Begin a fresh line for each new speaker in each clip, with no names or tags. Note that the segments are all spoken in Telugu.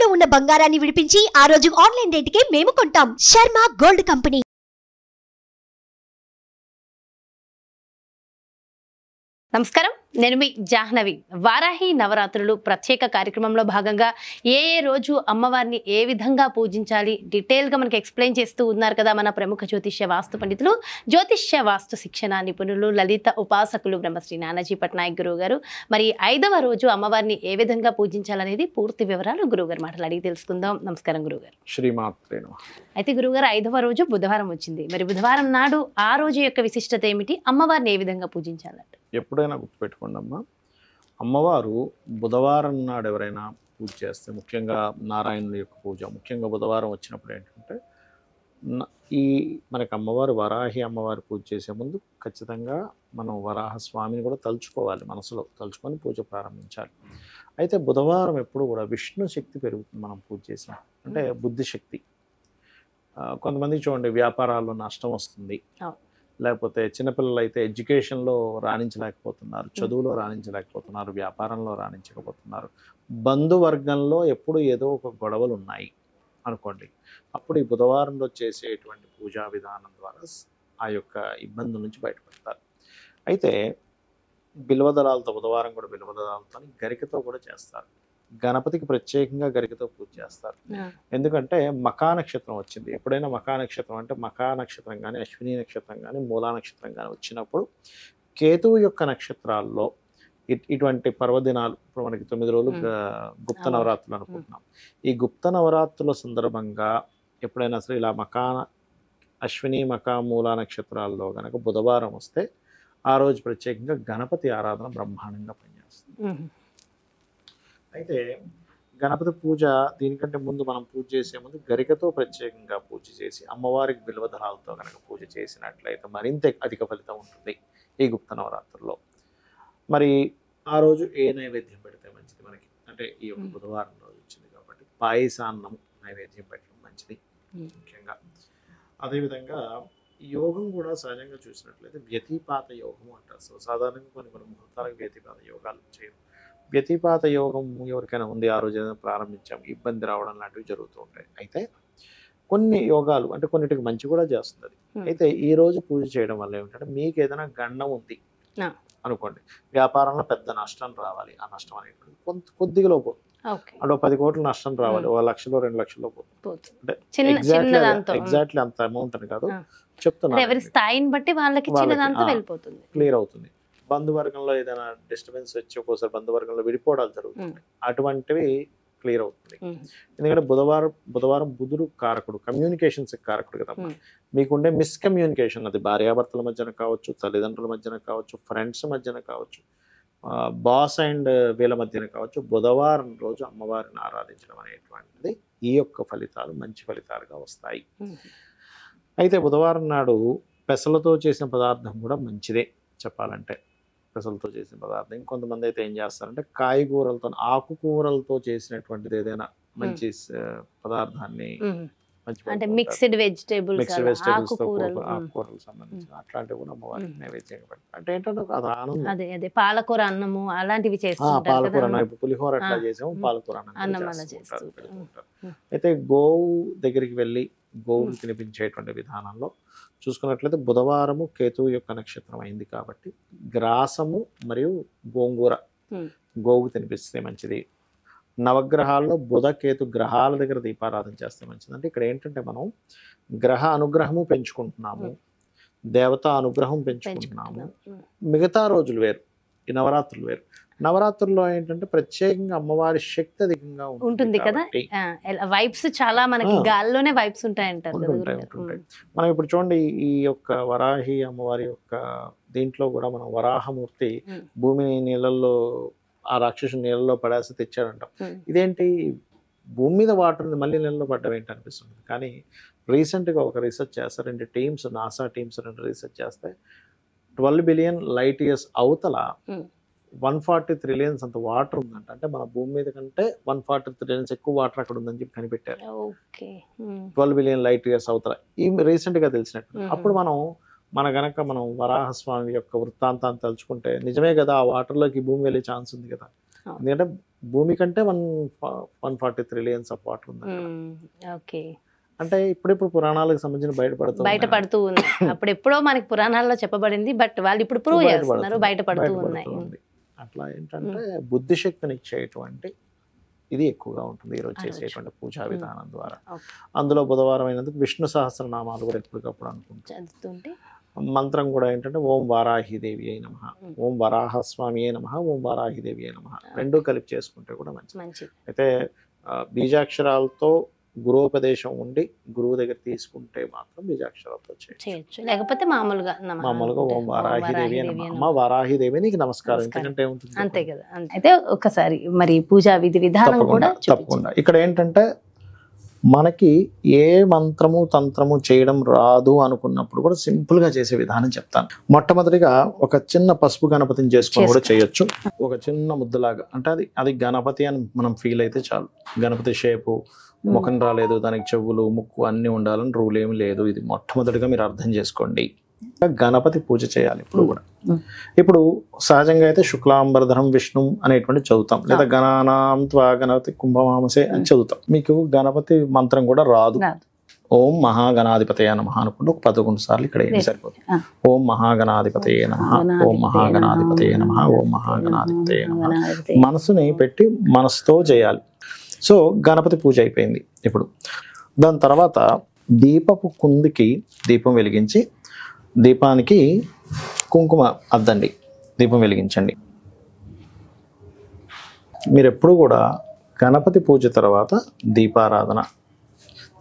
తాకట్టులో ఉన్న బంగారాన్ని విడిపించి ఆ రోజు ఆన్లైన్ రేటుకే మేము కొంటాం. Sharma gold company.
నమస్కారం, నేను మీ జాహ్నవి. వారాహి నవరాత్రులు ప్రత్యేక కార్యక్రమంలో భాగంగా ఏ రోజు అమ్మవారిని ఏ విధంగా పూజించాలి డీటెయిల్గా మనకి ఎక్స్ప్లెయిన్ చేస్తూ ఉన్నారు కదా మన ప్రముఖ జ్యోతిష్య వాస్తు పండితులు, జ్యోతిష్య వాస్తు శిక్షణ నిపుణులు, లలిత ఉపాసకులు బ్రహ్మశ్రీ నానాజీ పట్నాయక్ గురువు గారు. మరి 5వ రోజు అమ్మవారిని ఏ విధంగా పూజించాలనేది పూర్తి వివరాలు గురువుగారు మాటలు అడిగి తెలుసుకుందాం. నమస్కారం గురువుగారు.
శ్రీమాత్రే నమః.
అయితే గురువుగారు 5వ రోజు బుధవారం వచ్చింది. మరి బుధవారం నాడు ఆ రోజు యొక్క విశిష్టత ఏమిటి? అమ్మవారిని ఏ విధంగా పూజించాలంట?
ఎప్పుడైనా గుర్తుపెట్టుకోండి అమ్మా, అమ్మవారు బుధవారం నాడు ఎవరైనా పూజ చేస్తే, ముఖ్యంగా నారాయణుడి యొక్క పూజ, ముఖ్యంగా బుధవారం వచ్చినప్పుడు ఏంటంటే ఈ మనకి అమ్మవారు వరాహి అమ్మవారి పూజ చేసే ముందు ఖచ్చితంగా మనం వరాహ స్వామిని కూడా తలుచుకోవాలి, మనసులో తలుచుకొని పూజ ప్రారంభించాలి. అయితే బుధవారం ఎప్పుడు కూడా విష్ణు శక్తి పెరుగుతుంది మనం పూజ చేసాం అంటే, బుద్ధిశక్తి. కొంతమంది చూడండి వ్యాపారాల్లో నష్టం వస్తుంది, లేకపోతే చిన్నపిల్లలు అయితే ఎడ్యుకేషన్లో రాణించలేకపోతున్నారు, చదువులో రాణించలేకపోతున్నారు, వ్యాపారంలో రాణించకపోతున్నారు, బంధువర్గంలో ఎప్పుడు ఏదో ఒక గొడవలు ఉన్నాయి అనుకోండి. అప్పుడు ఈ బుధవారంలో చేసేటువంటి పూజా విధానం ద్వారా ఆ యొక్క ఇబ్బందుల నుంచి బయటపడతారు. అయితే బిల్వదళాలతో, బుధవారం కూడా బిల్వదళాలతో గరికతో కూడా చేస్తారు. గణపతికి ప్రత్యేకంగా గరికతో పూజ చేస్తారు. ఎందుకంటే మకా నక్షత్రం వచ్చింది. ఎప్పుడైనా మకా నక్షత్రం అంటే మకా నక్షత్రం కానీ, అశ్విని నక్షత్రం కానీ, మూలా నక్షత్రం కానీ వచ్చినప్పుడు కేతువు యొక్క నక్షత్రాల్లో ఇటువంటి పర్వదినాలు, ఇప్పుడు మనకి 9 రోజులు గుప్త నవరాత్రులు అనుకుంటున్నాం. ఈ గుప్త నవరాత్రుల సందర్భంగా ఎప్పుడైనా సరే ఇలా అశ్విని మకా మూలా నక్షత్రాల్లో కనుక బుధవారం వస్తే ఆ రోజు ప్రత్యేకంగా గణపతి ఆరాధన బ్రహ్మాండంగా పనిచేస్తుంది. అయితే గణపతి పూజ దీనికంటే ముందు మనం పూజ చేసే ముందు గరికతో ప్రత్యేకంగా పూజ చేసి అమ్మవారికి బిల్వదళాలతో కనుక పూజ చేసినట్లయితే మరింత అధిక ఫలితం ఉంటుంది ఈ గుప్త నవరాత్రుల్లో. మరి ఆ రోజు ఏ నైవేద్యం పెడితే మంచిది మనకి అంటే, ఈ యొక్క బుధవారం రోజు వచ్చింది కాబట్టి పాయసాన్నం నైవేద్యం పెట్టడం మంచిది ముఖ్యంగా. అదేవిధంగా యోగం కూడా సహజంగా చూసినట్లయితే వ్యతిపాత యోగం అంటారు. సో సాధారణంగా కొన్ని ముహూర్తాలకు వ్యతిపాత యోగాలు చేయరు. వ్యతిపాత యోగం ఎవరికైనా ఉంది, ఆ రోజు ఏదైనా ప్రారంభించాం, ఇబ్బంది రావడం లాంటివి జరుగుతూ ఉంటాయి. అయితే కొన్ని యోగాలు అంటే కొన్నిటికి మంచి కూడా చేస్తుంది. అయితే ఈ రోజు పూజ చేయడం వల్ల ఏమిటంటే, మీకు ఏదైనా గండం ఉంది అనుకోండి, వ్యాపారంలో పెద్ద నష్టం రావాలి, ఆ నష్టం అనేటువంటి కొద్దిగా పోతుంది. అంటే 10 కోట్ల నష్టం రావాలి, 1 లక్షలో 2 లక్షల్లో పోతుంది. అంటే ఎగ్జాక్ట్లీ అంత అమౌంట్ అని కాదు చెప్తున్నా,
స్థాయిని బట్టి వాళ్ళకి
క్లియర్ అవుతుంది. బంధువర్గంలో ఏదైనా డిస్టర్బెన్స్ వచ్చి ఒక్కోసారి బంధువర్గంలో విడిపోవడాలు జరుగుతున్నాయి, అటువంటివి క్లియర్ అవుతుంది. ఎందుకంటే బుధవారం బుధుడు కారకుడు, కమ్యూనికేషన్స్ కారకుడు కదా. మీకుండే మిస్కమ్యూనికేషన్, అది భార్యాభర్తల మధ్యన కావచ్చు, తల్లిదండ్రుల మధ్యన కావచ్చు, ఫ్రెండ్స్ మధ్యన కావచ్చు, బాస్ అండ్ వీళ్ళ మధ్యన కావచ్చు, బుధవారం రోజు అమ్మవారిని ఆరాధించడం అనేటువంటిది ఈ యొక్క ఫలితాలు మంచి ఫలితాలుగా వస్తాయి. అయితే బుధవారం నాడు పెసలతో చేసిన పదార్థం కూడా మంచిదే చెప్పాలంటే. పెసలతో చేసిన పదార్థం, ఇంకొంతమంది అయితే ఏం చేస్తారంటే కాయగూరలతో, ఆకుకూరలతో చేసినటువంటిది ఏదైనా మంచి పదార్థాన్ని,
అంటే మిక్స్డ్ వెజిటేబుల్స్
ఆకుకూరలు సంబంధించిన అట్లాంటివి కూడా అమ్మవారికి నైవేద్యంగా పెడతారు. అంటే ఏంటంటే అది ఆనందం.
అదే పాలకూర అన్నము అలాంటివి చేస్తారు.
పాలకూర అన్నం, ఇప్పుడు పులిహోర ఎట్లా చేసాము పాలకూర అన్నం పెడుతుంటారు. అయితే గోవు దగ్గరికి వెళ్ళి గోవును తినిపించేటువంటి విధానంలో చూసుకున్నట్లయితే బుధవారము కేతువు యొక్క నక్షత్రం అయింది కాబట్టి గ్రాసము మరియు గోంగూర గోవుకు తినిపిస్తే మంచిది. నవగ్రహాల్లో బుధ కేతు గ్రహాల దగ్గర దీపారాధన చేస్తే మంచిది. అంటే ఇక్కడ ఏంటంటే మనం గ్రహ అనుగ్రహము పెంచుకుంటున్నాము, దేవతా అనుగ్రహం పెంచుకుంటున్నాము. మిగతా రోజులు వేరు, ఈ నవరాత్రులు వేరు. నవరాత్రుల్లో ఏంటంటే ప్రత్యేకంగా అమ్మవారి శక్తి అధికంగా
ఉంటుంది కదా, వైబ్స్ చాలా మనకి గాల్లోనే వైబ్స్ ఉంటాయంటారు.
మనం ఇప్పుడు చూడండి, ఈ యొక్క వరాహి అమ్మవారి యొక్క దీంట్లో కూడా మనం వరాహమూర్తి భూమిని నీళ్ళల్లో, ఆ రాక్షసు నీళ్ళలో పడేసి తెచ్చాడంటాం. ఇదేంటి, భూమి మీద వాటర్ మళ్ళీ నీళ్ళలో పడ్డం ఏంటి అనిపిస్తుంది. కానీ రీసెంట్గా ఒక రీసెర్చ్ చేస్తారు, 2 టీమ్స్, నాసా టీమ్స్ 2 రీసెర్చ్ చేస్తే 12 బిలియన్ లైట్ ఇయర్స్ అవతల 140 ట్రిలియన్స్ అంత వాటర్ ఉందంట. అంటే మన భూమి మీద కంటే 140 ట్రిలియన్స్ ఎక్కువ వాటర్ అక్కడ ఉందని చెప్పి కనిపెట్టారు. 12 బిలియన్ లైట్ ఇయర్స్ అవతల ఈ రీసెంట్గా తెలిసినట్టు. అప్పుడు మనం వరాహస్వామి యొక్క వృత్తాంతాన్ని తలుచుకుంటే నిజమే కదా, ఆ వాటర్లోకి భూమి వెళ్ళే ఛాన్స్ ఉంది కదా. ఎందుకంటే భూమి కంటే 140 lanes ఆఫ్ వాటర్ ఉంది.
ఓకే,
అంటే ఇప్పుడిప్పుడు పురాణాలకు సంబంధించిన
బయటపడుతూ ఉంది. అప్పుడు ఎప్పుడో మనకి పురాణాల్లో చెప్పబడింది, బట్ వాళ్ళు ఇప్పుడు ప్రూవ్ చేస్తున్నారు, బయటపడుతూ ఉన్నాయి.
అట్లా ఏంటంటే బుద్ధి శక్తిని ఇచ్చేటువంటి ఇది ఎక్కువగా ఉంటుంది ఈరోజు చేసేటువంటి పూజా విధానం ద్వారా. అందులో బుధవారం అయినందుకు విష్ణు సహస్రనామాలు కూడా ఎప్పటికప్పుడు అనుకుంటుంటే మంత్రం కూడా ఏంటంటే ఓం వారాహిదేవి అయి నమః, ఓం వరాహస్వామి అయి నమః, ఓం వారాహిదేవి అయి నమః, రెండూ కలిపి చేసుకుంటే కూడా మంచిది. అయితే బీజాక్షరాలతో గురోపదేశం ఉండి గురువు దగ్గర తీసుకుంటే మాత్రం బీజాక్షరాలతో చేయొచ్చు,
లేకపోతే మామూలుగా
ఓం వారాహిదేవి అమ్మ వారాహిదేవి నీకు నమస్కారం, ఎందుకంటే ఉంటుంది
అంతే కదా. అయితే ఒకసారి మరి పూజా విధి విధానం కూడా
తప్పకుండా. ఇక్కడ ఏంటంటే మనకి ఏ మంత్రము తంత్రము చేయడం రాదు అనుకున్నప్పుడు కూడా సింపుల్ గా చేసే విధానం చెప్తాను. మొట్టమొదటిగా ఒక చిన్న పసుపు గణపతిని చేసుకొని కూడా చేయొచ్చు. ఒక చిన్న ముద్దలాగా, అంటే అది గణపతి అని మనం ఫీల్ అయితే చాలు. గణపతి షేపు, ముఖం రాలేదు, దానికి చెవులు ముక్కు అన్ని ఉండాలని రూల్ ఏమి లేదు. ఇది మొట్టమొదటిగా మీరు అర్థం చేసుకోండి. గణపతి పూజ చేయాలి ఇప్పుడు కూడా. ఇప్పుడు సహజంగా అయితే శుక్లాంబరధరం విష్ణు అనేటువంటి చదువుతాం, లేదా గణానాం త్వా గణపతి కుంభమామసే అని చదువుతాం. మీకు గణపతి మంత్రం కూడా రాదు. ఓం మహాగణాధిపతయ నమః అనుకుంటూ 11 సార్లు ఇక్కడ ఏం సరిపోతుంది. ఓం మహాగణాధిపతయ నమః, ఓం మహాగణాధిపతయ నమః, ఓం మహాగణాధిపతయ నమః. మనసుని పెట్టి మనసుతో చేయాలి. సో గణపతి పూజ అయిపోయింది. ఇప్పుడు దాని తర్వాత దీపపు కుందికి దీపం వెలిగించి దీపానికి కుంకుమ అద్దండి, దీపం వెలిగించండి. మీరు ఎప్పుడు కూడా గణపతి పూజ తర్వాత దీపారాధన,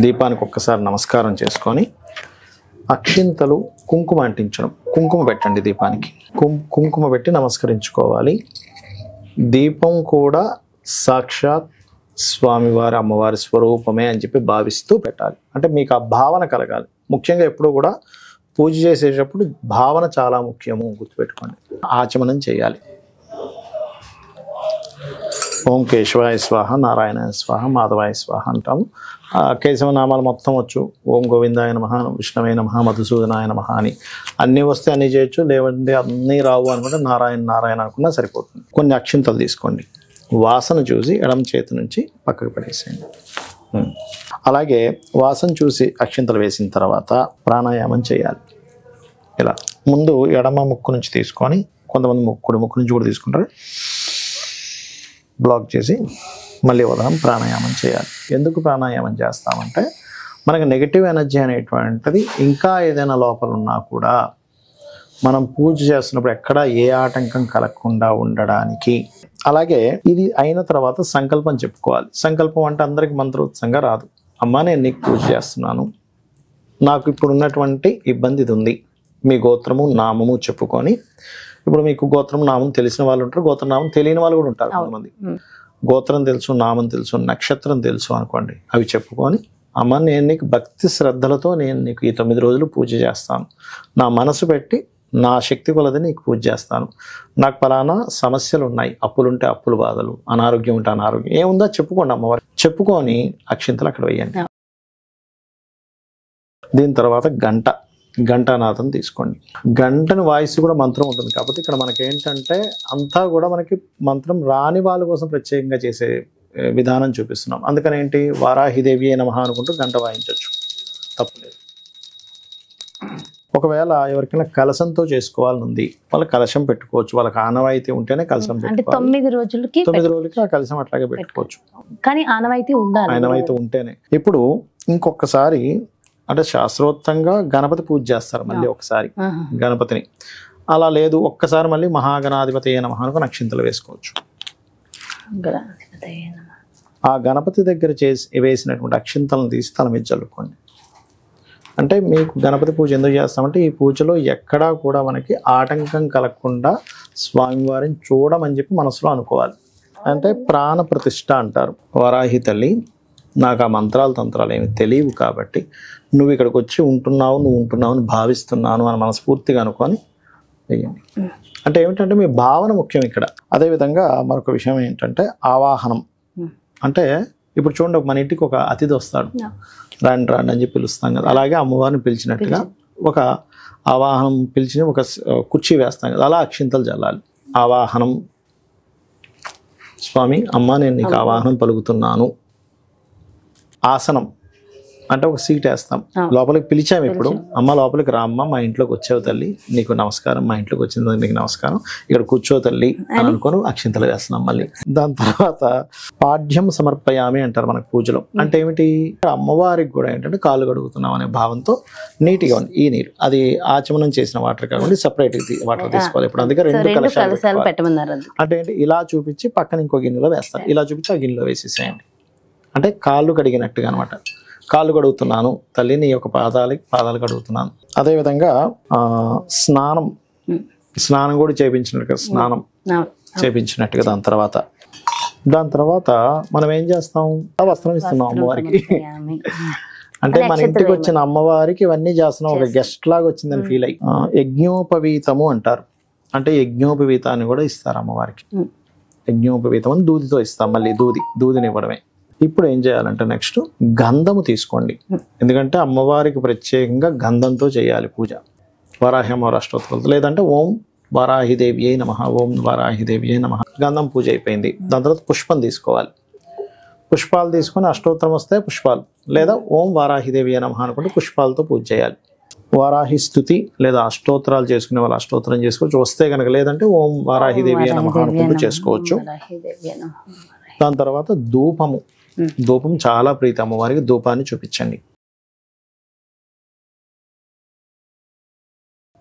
దీపానికి ఒక్కసారి నమస్కారం చేసుకొని అక్షింతలు కుంకుమ అంటించడం, కుంకుమ పెట్టండి దీపానికి. కుంకుమ పెట్టి నమస్కరించుకోవాలి. దీపం కూడా సాక్షాత్ స్వామివారి అమ్మవారి స్వరూపమే అని చెప్పి భావిస్తూ పెట్టాలి. అంటే మీకు ఆ భావన కలగాలి. ముఖ్యంగా ఎప్పుడు కూడా పూజ చేసేటప్పుడు భావన చాలా ముఖ్యము, గుర్తుపెట్టుకోండి. ఆచమనం చేయాలి. ఓం కేశవాయ స్వాహ, నారాయణాయ స్వాహ, మాధవాయ స్వాహ అంటాము. కేశవనామాలు మొత్తం వచ్చు. ఓం గోవిందాయ నమః, విష్ణవే నమః, మధుసూదనాయ నమః అని అన్నీ వస్తే అన్నీ చేయొచ్చు. లేవంటే అన్నీ రావు అనుకుంటే నారాయణ నారాయణ అనుకున్నా సరిపోతుంది. కొన్ని అక్షింతలు తీసుకోండి, వాసన చూసి ఎడమ చేతి నుంచి పక్కకు పడేసేయండి. అలాగే వాసన చూసి అక్షింతలు వేసిన తర్వాత ప్రాణాయామం చేయాలి. ఇలా ముందు ఎడమ ముక్కు నుంచి తీసుకొని, కొంతమంది కుడి ముక్కు నుంచి కూడా తీసుకుంటారు, బ్లాక్ చేసి మళ్ళీ వదనం ప్రాణాయామం చేయాలి. ఎందుకు ప్రాణాయామం చేస్తామంటే మనకి నెగిటివ్ ఎనర్జీ అనేటువంటిది ఇంకా ఏదైనా లోపల ఉన్నా కూడా మనం పూజ చేస్తున్నప్పుడు ఎక్కడ ఏ ఆటంకం కలగకుండా ఉండడానికి. అలాగే ఇది అయిన తర్వాత సంకల్పం చెప్పుకోవాలి. సంకల్పం అంటే అందరికి మంత్రోత్సంగా రాదు. అమ్మ నేను నీకు పూజ చేస్తున్నాను, నాకు ఇప్పుడు ఉన్నటువంటి ఇబ్బంది ఇది ఉంది, మీ గోత్రము నామము చెప్పుకొని. ఇప్పుడు మీకు గోత్రం నామం తెలిసిన వాళ్ళు ఉంటారు, గోత్ర నామం తెలియని వాళ్ళు కూడా ఉంటారు. కొంతమంది గోత్రం తెలుసు, నామం తెలుసు, నక్షత్రం తెలుసు అనుకోండి. అవి చెప్పుకొని అమ్మ నేను నీకు భక్తి శ్రద్ధలతో నేను నీకు ఈ 9 రోజులు పూజ చేస్తాను, నా మనసు పెట్టి నా శక్తి కొలది నీకు పూజ చేస్తాను, నాకు పలానా సమస్యలు ఉన్నాయి, అప్పులుంటే అప్పులు బాధలు, అనారోగ్యం ఉంటే అనారోగ్యం, ఏముందో చెప్పుకోండి అమ్మవారు. చెప్పుకొని అక్షింతలు అక్కడ వేయండి. దీని తర్వాత గంటానాథం తీసుకోండి. గంటని వాయిస్ కూడా మంత్రం ఉంటుంది. కాకపోతే ఇక్కడ మనకి ఏంటంటే అంతా కూడా మనకి మంత్రం రాని వాళ్ళ కోసం ప్రత్యేకంగా చేసే విధానం చూపిస్తున్నాం. అందుకని ఏంటి, వారాహిదేవి నమః అనుకుంటూ గంట వాయించవచ్చు, తప్పులేదు. ఒకవేళ ఎవరికైనా కలశంతో చేసుకోవాలని ఉంది, వాళ్ళ కలశం పెట్టుకోవచ్చు. వాళ్ళకి ఆనవాయితీ ఉంటేనే కలశం పెట్టుకోవాలి.
9 రోజులకి
ఆ కలశం అట్లాగే పెట్టుకోవచ్చు,
కానీ ఆనవాయితీ ఉండాలి.
ఆనవాయితీ ఉంటేనే. ఇప్పుడు ఇంకొకసారి అంటే శాస్త్రోక్తంగా గణపతి పూజ చేస్తారు మళ్ళీ ఒకసారి గణపతిని. అలా లేదు, ఒక్కసారి మళ్ళీ మహాగణాధిపతయ నమః అనుకుని అక్షింతలు వేసుకోవచ్చు. ఆ గణపతి దగ్గర వేసినటువంటి అక్షింతలను తీసి తల మీద చల్లుకోండి. అంటే మీకు గణపతి పూజ ఎందుకు చేస్తామంటే ఈ పూజలో ఎక్కడా కూడా మనకి ఆటంకం కలగకుండా స్వామివారిని చూడమని చెప్పి మనసులో అనుకోవాలి. అంటే ప్రాణ ప్రతిష్ఠ అంటారు. వారాహి తల్లి నాకు ఆ మంత్రాలు తంత్రాలు ఏమి తెలియవు కాబట్టి నువ్వు ఇక్కడికి వచ్చి ఉంటున్నావు, నువ్వు ఉంటున్నావు అని భావిస్తున్నాను అని మనస్ఫూర్తిగా అనుకొని వేయండి. అంటే ఏమిటంటే మీ భావన ముఖ్యం ఇక్కడ. అదేవిధంగా మరొక విషయం ఏంటంటే ఆవాహనం. అంటే ఇప్పుడు చూడండి, మన ఇంటికి ఒక అతిథి వస్తాడు, రాండి రాండి అని చెప్పి పిలుస్తాం కదా. అలాగే అమ్మవారిని పిలిచినట్టుగా ఒక ఆవాహనం పిలిచిన ఒక కుర్చీ వేస్తాం కదా, అలా అక్షింతలు చల్లాలి. ఆవాహనం స్వామి అమ్మ నేను నీకు ఆవాహనం పలుకుతున్నాను. ఆసనం అంటే ఒక సీట్ వేస్తాం, లోపలికి పిలిచాము. ఇప్పుడు అమ్మ లోపలికి రా అమ్మ, మా ఇంట్లోకి వచ్చావు తల్లి, నీకు నమస్కారం, మా ఇంట్లోకి వచ్చింది నీకు నమస్కారం, ఇక్కడ కూర్చో తల్లి అని అనుకొని అక్షింతలు వేస్తున్నాం. మళ్ళీ దాని తర్వాత పాఠ్యం సమర్పయామి అంటారు మనకు పూజలో. అంటే ఏమిటి, అమ్మవారికి కూడా ఏంటంటే కాళ్ళు కడుగుతున్నాం అనే భావంతో నీట్గా ఉంది ఈ నీరు. అది ఆచమనం చేసిన వాటర్ కాకుండా సపరేట్ వాటర్ తీసుకోవాలి. ఇప్పుడు అందుకే 2 కలశాలు
పెట్టమన్నారు.
అంటే ఏంటి, ఇలా చూపించి పక్కన ఇంకో గిన్నెలో వేస్తారు, ఇలా చూపించి ఆ గిన్నెలో వేసేసేయండి. అంటే కాళ్ళు కడిగినట్టుగా అనమాట. కాళ్ళు కడుగుతున్నాను తల్లి, నీ యొక్క పాదాలు కడుగుతున్నాను. అదేవిధంగా స్నానం కూడా చేయించినట్టుగా, స్నానం చేయించినట్టుగా. దాని తర్వాత మనం ఏం చేస్తాం, వస్త్రం ఇస్తున్నాం అమ్మవారికి. అంటే మన ఇంటికి వచ్చిన అమ్మవారికి ఇవన్నీ చేస్తున్నాం, ఒక గెస్ట్ లాగా వచ్చిందని ఫీల్ అయ్యి. యజ్ఞోపవీతము అంటారు. అంటే యజ్ఞోపవీతాన్ని కూడా ఇస్తారు అమ్మవారికి. యజ్ఞోపవీతం అని దూదితో ఇస్తాం, మళ్ళీ దూదిని ఇవ్వడమే. ఇప్పుడు ఏం చేయాలంటే నెక్స్ట్ గంధము తీసుకోండి. ఎందుకంటే అమ్మవారికి ప్రత్యేకంగా గంధంతో చేయాలి పూజ. వరాహి అమ్మవారి అష్టోత్తరాలతో, లేదంటే ఓం వారాహిదేవి అయి నమః, ఓం వారాహిదేవి అయి నమః. గంధం పూజ అయిపోయింది. దాని తర్వాత పుష్పం తీసుకోవాలి. పుష్పాలు తీసుకొని అష్టోత్తరం వస్తే పుష్పాలు, లేదా ఓం వారాహిదేవి అయి నమః అనుకుంటే పుష్పాలతో పూజ చేయాలి. వారాహి స్తుతి లేదా అష్టోత్తరాలు చేసుకునే వాళ్ళు అష్టోత్తరం చేసుకోవచ్చు. వస్తే కనుక, లేదంటే ఓం వారాహిదేవి అయి నమః అనుకుంటూ చేసుకోవచ్చు. దాని తర్వాత ధూపం చాలా ప్రీతి అమ్మవారికి, ధూపాన్ని చూపించండి.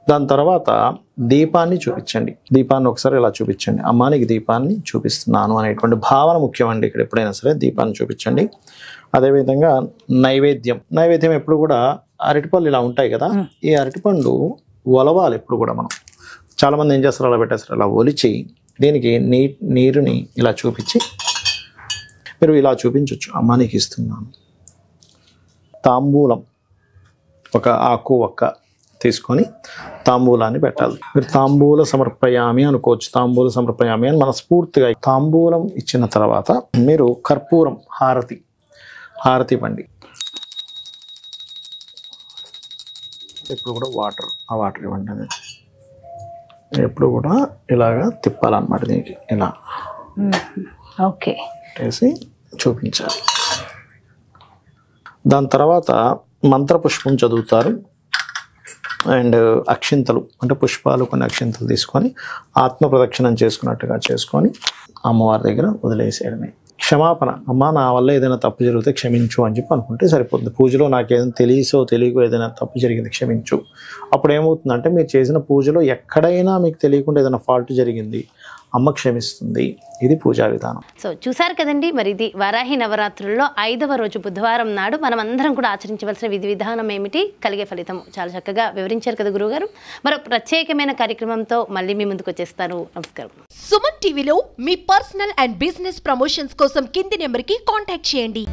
దాని తర్వాత దీపాన్ని చూపించండి. దీపాన్ని ఒకసారి ఇలా చూపించండి, అమ్మా నీకు దీపాన్ని చూపిస్తున్నాను అనేటువంటి భావన ముఖ్యమండి ఇక్కడ. ఎప్పుడైనా సరే దీపాన్ని చూపించండి. అదేవిధంగా నైవేద్యం ఎప్పుడు కూడా అరటిపళ్ళు ఇలా ఉంటాయి కదా, ఈ అరటిపండు ఒలవాలి ఎప్పుడు కూడా. మనం చాలా మంది ఏం చేస్తారు, అలా పెట్టేస్తారు. అలా ఒలిచి దీనికి నీరుని ఇలా చూపించి, మీరు ఇలా చూపించవచ్చు, అమ్మ నీకు ఇస్తున్నాను. తాంబూలం ఒక ఆకు ఒక్క తీసుకొని తాంబూలాన్ని పెట్టాలి. మీరు తాంబూల సమర్పయామి అనుకోవచ్చు. తాంబూల సమర్పయామి అని మనస్ఫూర్తిగా తాంబూలం ఇచ్చిన తర్వాత మీరు కర్పూరం హారతి ఇవ్వండి. ఎప్పుడు కూడా వాటర్ ఇవ్వండి. ఎప్పుడు కూడా ఇలాగా తిప్పాలన్నమాట. దీనికి ఇలా
ఓకే
వేసి చూపించాలి. దాని తర్వాత మంత్రపుష్పం చదువుతారు. అండ్ అక్షింతలు అంటే పుష్పాలు, కొన్ని అక్షింతలు తీసుకొని ఆత్మ ప్రదక్షిణం చేసుకున్నట్టుగా చేసుకొని అమ్మవారి దగ్గర వదిలేసేయడమే. క్షమాపణ, అమ్మ నా వల్ల ఏదైనా తప్పు జరిగితే క్షమించు అని చెప్పి అనుకుంటే సరిపోతుంది. పూజలో నాకు ఏదైనా తెలియకో ఏదైనా తప్పు జరిగింది క్షమించు. అప్పుడు ఏమవుతుందంటే మీరు చేసిన పూజలో ఎక్కడైనా మీకు తెలియకుండా ఏదైనా ఫాల్ట్ జరిగింది, అమ్మ క్షమిస్తుంది. ఇది పూజా విధానం.
సో చూసారు కదండి, మరి ఇది వారాహి నవరాత్రుల్లో 5వ రోజు బుధవారం నాడు మనం అందరం కూడా ఆచరించవలసిన విధి విధానం ఏమిటి, కలిగే ఫలితం చాలా చక్కగా వివరించారు కదా గురువుగారు. మరో ప్రత్యేకమైన కార్యక్రమంతో మళ్ళీ మీ ముందుకు వచ్చేస్తాను. నమస్కారం.
సుమన్ టీవీలో మీ పర్సనల్ అండ్ బిజినెస్ ప్రమోషన్స్ కోసం కింది నెంబర్కి కాంటాక్ట్ చేయండి.